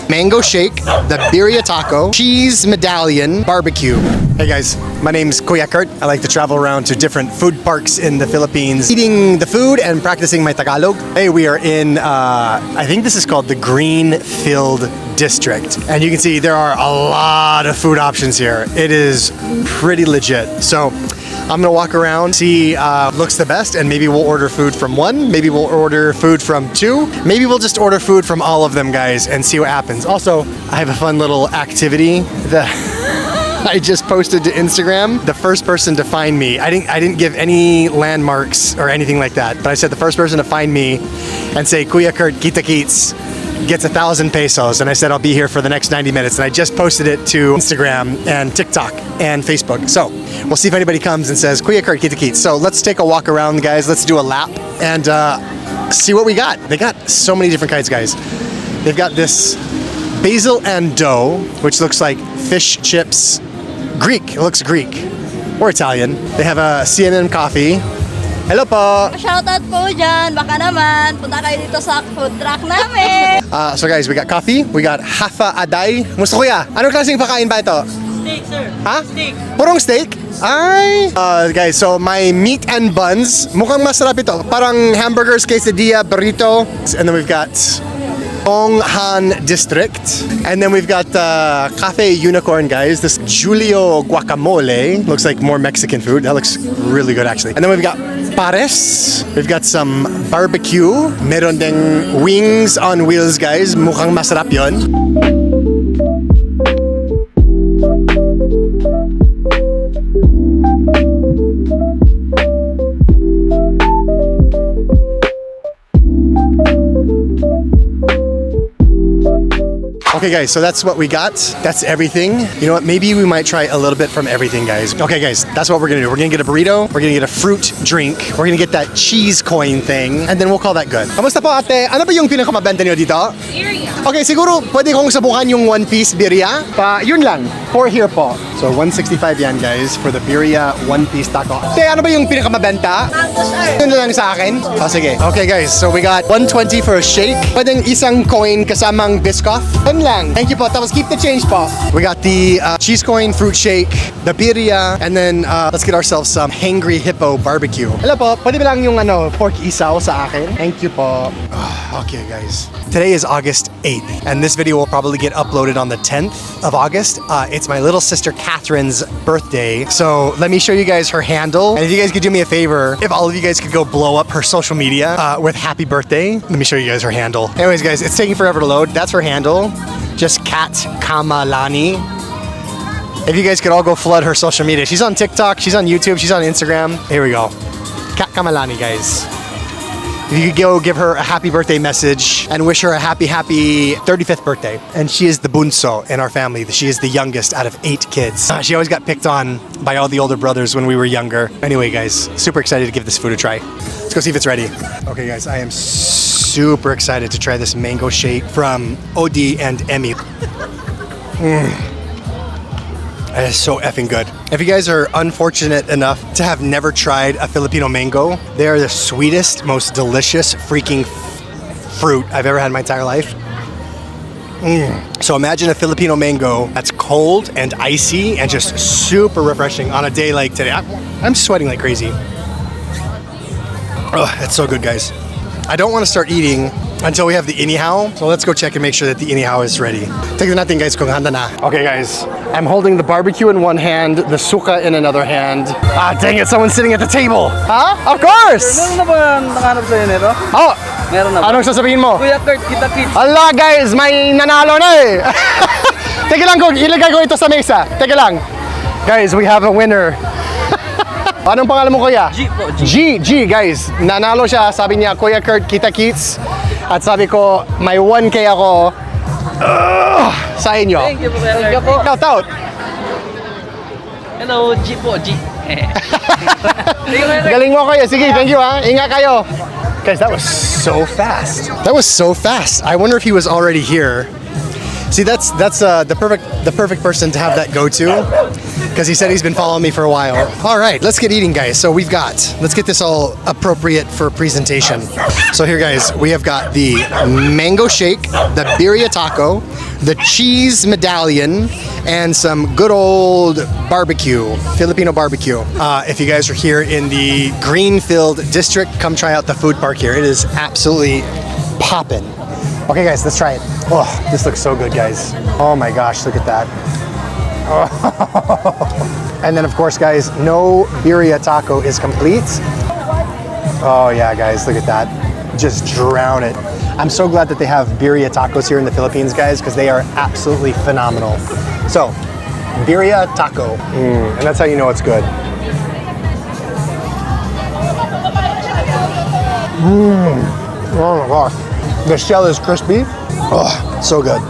mango shake, the birria taco, cheese medallion, barbecue. Hey guys, my name's Kuya Kurt. I like to travel around to different food parks in the Philippines, eating the food and practicing my Tagalog. Hey, we are in, I think this is called the Greenfield district. And you can see there are a lot of food options here. It is pretty legit. So I'm gonna walk around, see looks the best, and maybe we'll order food from one, maybe we'll order food from two, maybe we'll just order food from all of them, guys, and see what happens. Also, I have a fun little activity that I just posted to Instagram. The first person to find me, I didn't give any landmarks or anything like that, but I said the first person to find me and say, Kuya Kurt, kita kits, gets 1,000 pesos, and I said I'll be here for the next 90 minutes, and I just posted it to Instagram and TikTok and Facebook. So we'll see if anybody comes and says Kuya Kurt, kita kits. So let's take a walk around, guys. Let's do a lap and see what we got. They got so many different kinds, guys. They've got this basil and dough, which looks like fish chips. Greek, it looks Greek or Italian. They have a CNN coffee. Hello po! Shoutout po dyan, baka naman, punta kayo dito sa food truck namin. So guys, we got coffee, we got hafa aday. Musta kuya? Anong klaseng pakain ba ito? Steak, sir. Ha? Steak. Purong steak? Ay! Guys, so my meat and buns, mukhang masarap ito. Parang hamburgers, quesadilla, burrito. And then we've got Tonghan District. And then we've got Cafe Unicorn, guys. This Julio guacamole. Looks like more Mexican food. That looks really good, actually. And then we've got pares. We've got some barbecue. Meron ding wings on wheels, guys. Mukhang masarap yon. Okay guys, so that's what we got. That's everything. You know what, maybe we might try a little bit from everything, guys. Okay guys, that's what we're gonna do. We're gonna get a burrito, we're gonna get a fruit drink, we're gonna get that cheese coin thing, and then we'll call that good. Kamusta po ate? Ano ba yung pinakamabenta nyo dito? Birria. Okay, siguro pwede kong subukan yung one-piece birria. Yun lang, for here po. So 165 yan guys for the birria one-piece taco. Ate, ano ba yung pinakamabenta? Mango, sir. Yun lang sa akin. Oh, sige. Okay guys, so we got 120 for a shake. Pwedeng isang coin kasamang Biscoff. Yun lang. Thank you po. Tapos keep the change po. We got the cheese coin fruit shake, the birria, and then let's get ourselves some Hangry Hippo barbecue. Hello po. Pwede ba lang yung pork isaw sa akin? Thank you po. Okay guys. Today is August 8th, and this video will probably get uploaded on the 10th of August. It's my little sister Catherine's birthday, so let me show you guys her handle. And if you guys could do me a favor, if all of you guys could go blow up her social media with happy birthday, let me show you guys her handle. Anyways guys, it's taking forever to load. That's her handle. Just Kat Kamalani. If you guys could all go flood her social media. She's on TikTok, she's on YouTube, she's on Instagram. Here we go. Kat Kamalani, guys. If you could go give her a happy birthday message and wish her a happy 35th birthday. And she is the bunso in our family. She is the youngest out of 8 kids. She always got picked on by all the older brothers when we were younger. Anyway, guys, super excited to give this food a try. Let's go see if it's ready. Okay, guys, I am super excited to try this mango shake from Odi and Emmy. That is so effing good. If you guys are unfortunate enough to have never tried a Filipino mango, they are the sweetest, most delicious freaking fruit I've ever had in my entire life. So imagine a Filipino mango that's cold and icy and just super refreshing on a day like today. I'm sweating like crazy. Oh, it's so good, guys. I don't want to start eating until we have the inihaw. So let's go check and make sure that the inihaw is ready. Tignan natin guys kung handa na. Okay guys, I'm holding the barbecue in one hand, the suka in another hand. Ah, dang it, someone's sitting at the table. Huh? Of course! Meron na ba nakahanap sa'yo nito? Oh! Meron na ba? Anong sasabihin mo? Kuya Kurt, kita kits. Ala guys, may nanalo na eh! Teka lang, ilagay ko ito sa mesa. Teka lang. Guys, we have a winner. Anong pangalan mo kuya? G po, G. G, guys. Nanalo siya. Sabi niya, Kuya Kurt, kita kits. At sabi ko, may 1K ako sa inyo. Thank you po, Kuya Kurt. Shout out. Hello, G po, G. Galing mo kuya. Sige, thank you ha. Ingat kayo. Guys, that was so fast. That was so fast. I wonder if he was already here. See, that's the perfect person to have that go to, because he said he's been following me for a while. All right, let's get eating, guys. So let's get this all appropriate for presentation. So here, guys, we have got the mango shake, the birria taco, the cheese medallion, and some good old barbecue, Filipino barbecue. If you guys are here in the Greenfield district, come try out the food park here. It is absolutely poppin'. Okay guys, let's try it. Oh, this looks so good, guys. Oh my gosh, look at that. Oh. And then of course, guys, no birria taco is complete. Oh yeah, guys, look at that. Just drown it. I'm so glad that they have birria tacos here in the Philippines, guys, because they are absolutely phenomenal. So, birria taco, and that's how you know it's good. Oh my gosh. The shell is crispy. Oh, so good.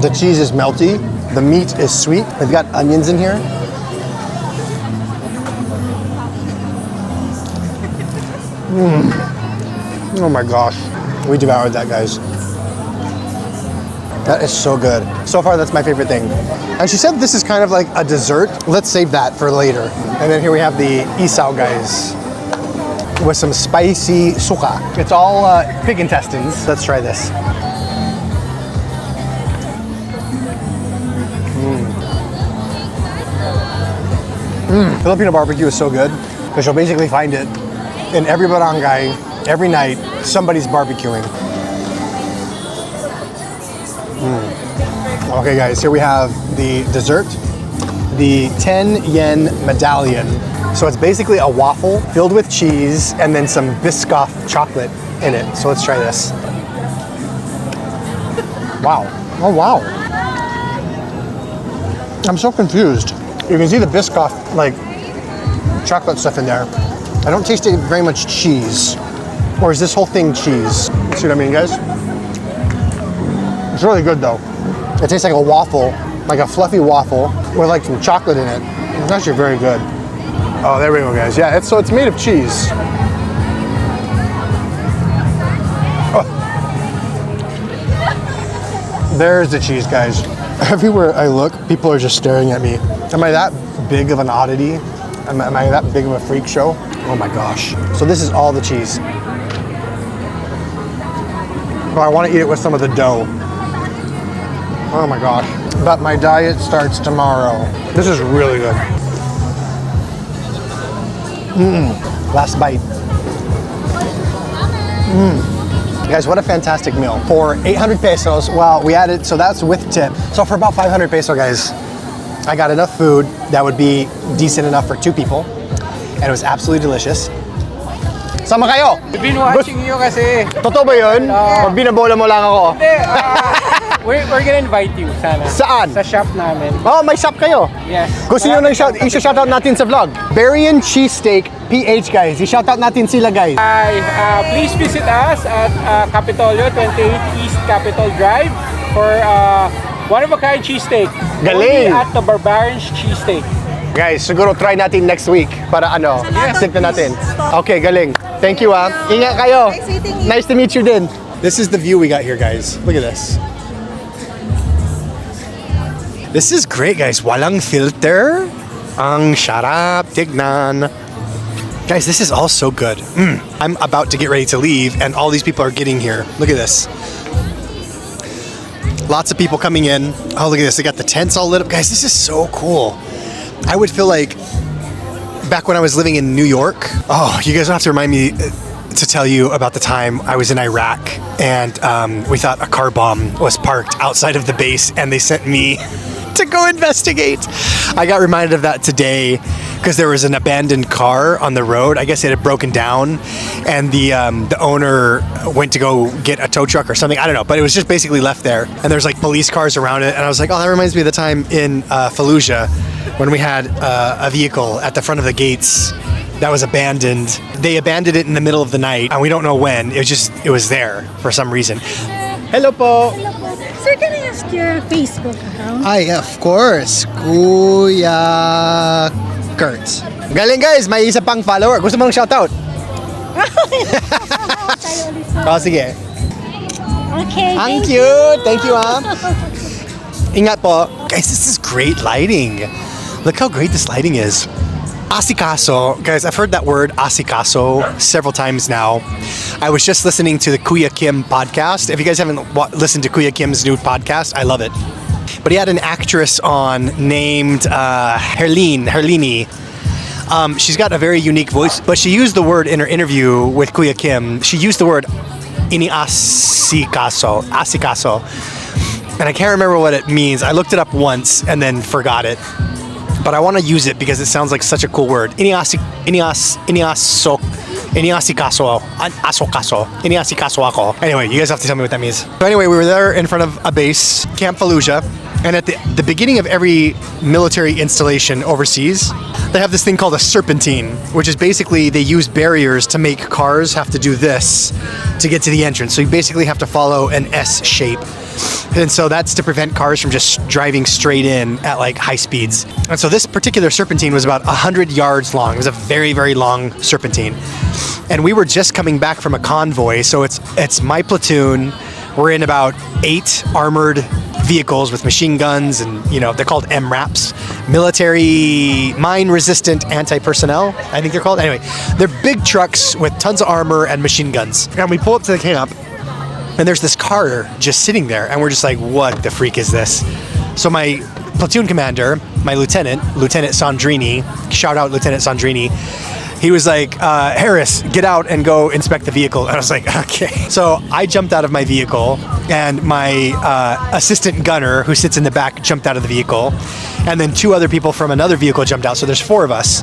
The cheese is melty. The meat is sweet. They've got onions in here. Oh my gosh. We devoured that, guys. That is so good. So far, that's my favorite thing. And she said this is kind of like a dessert. Let's save that for later. And then here we have the isaw, guys, with some spicy suka. It's all pig intestines. Let's try this. Filipino barbecue is so good because you'll basically find it in every barangay, every night, somebody's barbecuing. Okay guys, here we have the dessert, the 10 yen medallion. So it's basically a waffle filled with cheese and then some Biscoff chocolate in it. So let's try this. Wow. Oh wow. I'm so confused. You can see the Biscoff like chocolate stuff in there. I don't taste very much cheese. Or is this whole thing cheese? See what I mean, guys? It's really good though. It tastes like a waffle, like a fluffy waffle with like some chocolate in it. It's actually very good. Oh, there we go, guys. Yeah, so it's made of cheese. Oh. There's the cheese, guys. Everywhere I look, people are just staring at me. Am I that big of an oddity? Am I that big of a freak show? Oh my gosh. So this is all the cheese. But I want to eat it with some of the dough. Oh my gosh. But my diet starts tomorrow. This is really good. Last bite. Guys, what a fantastic meal. For 800 pesos, well, we added, so that's with tip. So for about 500 peso, guys, I got enough food that would be decent enough for 2 people. And it was absolutely delicious. Sama kayo! We've been watching you kasi. Totoo ba yun? O binabola mo lang ako? Hindi, we're gonna invite you sana. Saan? Sa shop namin. Oh, may shop kayo? Yes. Kung sino nang i-shoutout natin sa vlog. Berrien Cheesesteak PH, guys. I-shoutout natin sila, guys. Please visit us at Capitolio 28 East Capitol Drive for one-of-a-kind cheesesteak. Galing! Only at the Barbarian's Cheesesteak. Guys, siguro try natin next week para ano, stick na natin. Okay, galing. Thank you, Ingat kayo. Nice to meet you din. This is the view we got here, guys. Look at this. This is great, guys. Walang filter. Ang sarap tignan. Guys, this is all so good. I'm about to get ready to leave, and all these people are getting here. Look at this. Lots of people coming in. Oh, look at this. They got the tents all lit up. Guys, this is so cool. I would feel like back when I was living in New York. Oh, you guys don't have to remind me to tell you about the time I was in Iraq and we thought a car bomb was parked outside of the base and they sent me to go investigate. I got reminded of that today because there was an abandoned car on the road. I guess it had broken down and the owner went to go get a tow truck or something. I don't know, but it was just basically left there. And there's like police cars around it. And I was like, oh, that reminds me of the time in Fallujah when we had a vehicle at the front of the gates that was abandoned. They abandoned it in the middle of the night and we don't know when. It was there for some reason. Hello po. Hello po. Sir, can I ask your Facebook account? Ay, of course. Kuya Kurt. Galing, guys, may isa pang follower. Gusto mo ng shoutout? Oh, sige. Okay, Thank you. Thank you, Ingat po. Guys, this is great lighting. Look how great this lighting is. Asikaso, guys, I've heard that word asikaso several times now. I was just listening to the Kuya Kim podcast. If you guys haven't listened to Kuya Kim's new podcast, I love it. But he had an actress on named Herlini. She's got a very unique voice, but she used the word in her interview with Kuya Kim. She used the word asikaso. And I can't remember what it means. I looked it up once and then forgot it. But I want to use it because it sounds like such a cool word. Iniasikaso ako. Anyway, you guys have to tell me what that means. So anyway, we were there in front of a base, Camp Fallujah, and at the beginning of every military installation overseas, they have this thing called a serpentine, which is basically they use barriers to make cars have to do this to get to the entrance. So you basically have to follow an S shape. And so that's to prevent cars from just driving straight in at like high speeds. And so this particular serpentine was about 100 yards long. It was a very, very long serpentine. And we were just coming back from a convoy. So it's my platoon. We're in about 8 armored vehicles with machine guns and, they're called MRAPs. Military mine-resistant anti-personnel, I think they're called. Anyway, they're big trucks with tons of armor and machine guns. And we pull up to the camp. And there's this car just sitting there, and we're just like, what the freak is this? So my platoon commander, my Lieutenant Sandrini, shout out Lieutenant Sandrini, he was like, Harris, get out and go inspect the vehicle. And I was like, okay. So I jumped out of my vehicle, and my assistant gunner, who sits in the back, jumped out of the vehicle. And then 2 other people from another vehicle jumped out. So there's 4 of us.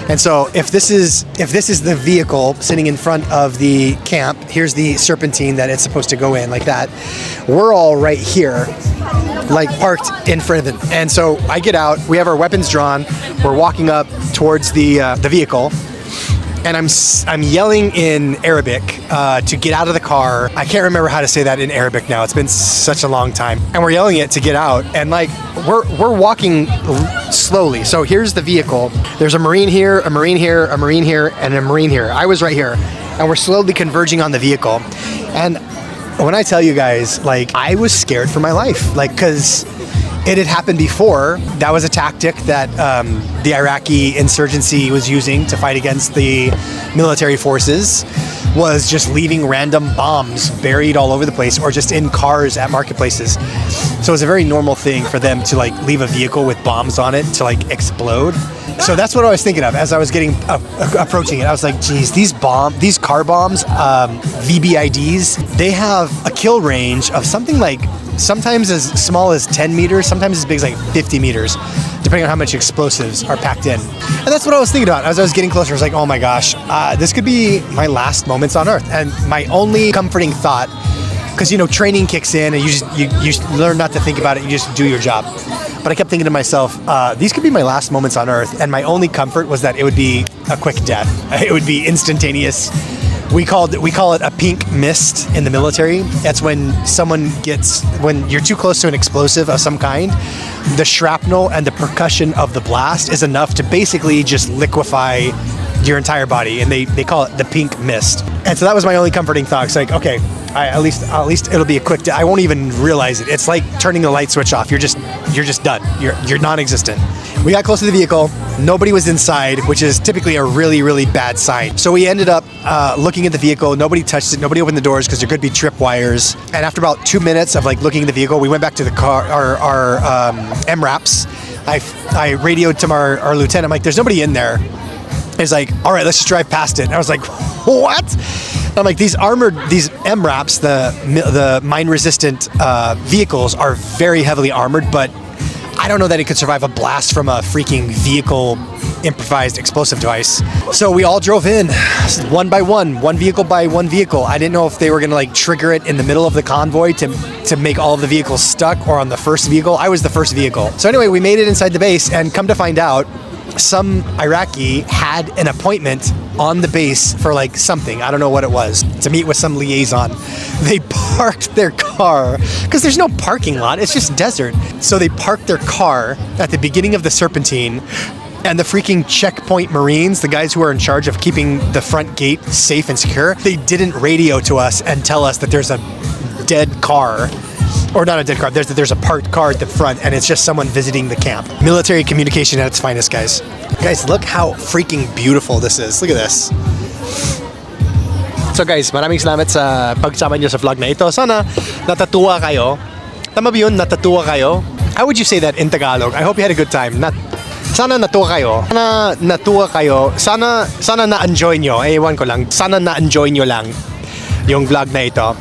And so if this is the vehicle sitting in front of the camp, here's the serpentine that it's supposed to go in, like that. We're all right here, like parked in front of it. And so I get out, we have our weapons drawn, we're walking up towards the vehicle. And I'm yelling in Arabic to get out of the car. I can't remember how to say that in Arabic now. It's been such a long time. And we're yelling it to get out. And like we're walking slowly. So here's the vehicle. There's a Marine here, a Marine here, a Marine here, and a Marine here. I was right here. And we're slowly converging on the vehicle. And when I tell you guys, like, I was scared for my life. Like, because it had happened before. That was a tactic that the Iraqi insurgency was using to fight against the military forces, was just leaving random bombs buried all over the place or just in cars at marketplaces. So it was a very normal thing for them to like leave a vehicle with bombs on it to like explode. So that's what I was thinking of as I was getting approaching it. I was like, geez, these car bombs, VBIDs, they have a kill range of something like sometimes as small as 10 meters, sometimes as big as like 50 meters, depending on how much explosives are packed in. And that's what I was thinking about. As I was getting closer, I was like, oh my gosh, this could be my last moments on Earth. And my only comforting thought, because, training kicks in and you learn not to think about it, you just do your job. But I kept thinking to myself, these could be my last moments on Earth. And my only comfort was that it would be a quick death. It would be instantaneous. We call it a pink mist in the military. That's when when you're too close to an explosive of some kind, the shrapnel and the percussion of the blast is enough to basically just liquefy your entire body, and they call it the pink mist. And so that was my only comforting thought. It's like, okay, at least it'll be a quick I won't even realize it. It's like turning the light switch off. You're just done. You're non-existent. We got close to the vehicle. Nobody was inside, which is typically a really, really bad sign. So we ended up looking at the vehicle. Nobody touched it. Nobody opened the doors because there could be tripwires. And after about 2 minutes of like looking at the vehicle, we went back to the car, our MRAPs. I radioed to our lieutenant. I'm like, there's nobody in there. He's like, all right, let's just drive past it. And I was like, what? And I'm like, these MRAPs, the mine-resistant vehicles are very heavily armored, but I don't know that it could survive a blast from a freaking vehicle improvised explosive device. So we all drove in one by one vehicle by one vehicle. I didn't know if they were going to like trigger it in the middle of the convoy to make all of the vehicles stuck, or on the first vehicle. I was the first vehicle. So anyway, we made it inside the base, and come to find out, some Iraqi had an appointment on the base for like something, I don't know what it was, to meet with some liaison. They parked their car, because there's no parking lot, it's just desert. So they parked their car at the beginning of the serpentine, and the freaking checkpoint Marines, the guys who are in charge of keeping the front gate safe and secure, they didn't radio to us and tell us that there's a dead car or not a dead car. There's a parked car at the front, and it's just someone visiting the camp. Military communication at its finest, guys. Guys, look how freaking beautiful this is. Look at this. So guys, maraming salamat sa pagsama niyo sa vlog na ito. Sana natatuwa kayo. Tama ba yun? Natatuwa kayo? How would you say that in Tagalog? I hope you had a good time. Sana natuwa kayo. Sana natuwa kayo. Sana na-enjoy nyo. Ewan ko lang. Sana na-enjoy nyo lang yung vlog na ito.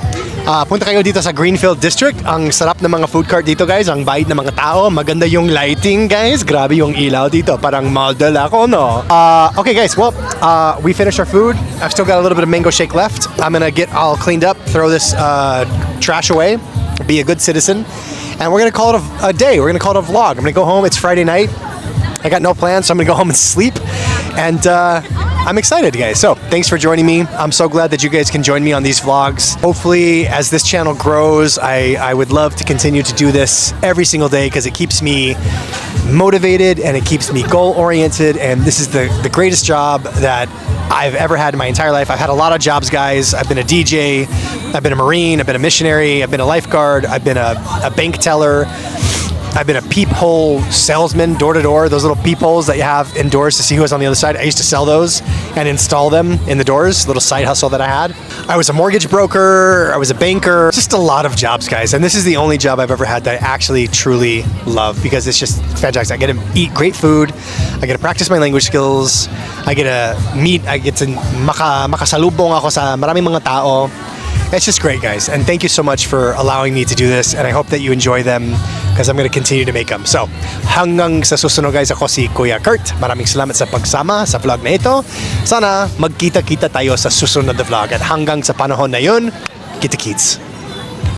Punta kayo dito sa Greenfield District. Ang sarap ng mga food cart dito, guys. Ang bait ng mga tao. Maganda yung lighting, guys. Grabe yung ilaw dito. Parang model ako, no? Okay, guys. Well, we finished our food. I've still got a little bit of mango shake left. I'm gonna get all cleaned up, throw this trash away, be a good citizen, and we're gonna call it a day. We're gonna call it a vlog. I'm gonna go home. It's Friday night. I got no plans, so I'm gonna go home and sleep. And I'm excited, guys. So thanks for joining me. I'm so glad that you guys can join me on these vlogs. Hopefully, as this channel grows, I would love to continue to do this every single day because it keeps me motivated and it keeps me goal-oriented. And this is the greatest job that I've ever had in my entire life. I've had a lot of jobs, guys. I've been a DJ, I've been a Marine, I've been a missionary, I've been a lifeguard, I've been a bank teller, I've been a peephole salesman, door to door, those little peepholes that you have indoors to see who is on the other side. I used to sell those and install them in the doors, little side hustle that I had. I was a mortgage broker, I was a banker, just a lot of jobs, guys. And this is the only job I've ever had that I actually truly love because it's just fantastic. I get to eat great food, I get to practice my language skills, I get to makasalubong ako sa maraming mga tao. It's just great, guys. And thank you so much for allowing me to do this. And I hope that you enjoy them because I'm going to continue to make them. So, hanggang sa susunod, guys, ako si Kuya Kurt. Maraming salamat sa pagsama sa vlog na ito. Sana magkita-kita tayo sa susunod na vlog. At hanggang sa panahon na yun, kita-kits.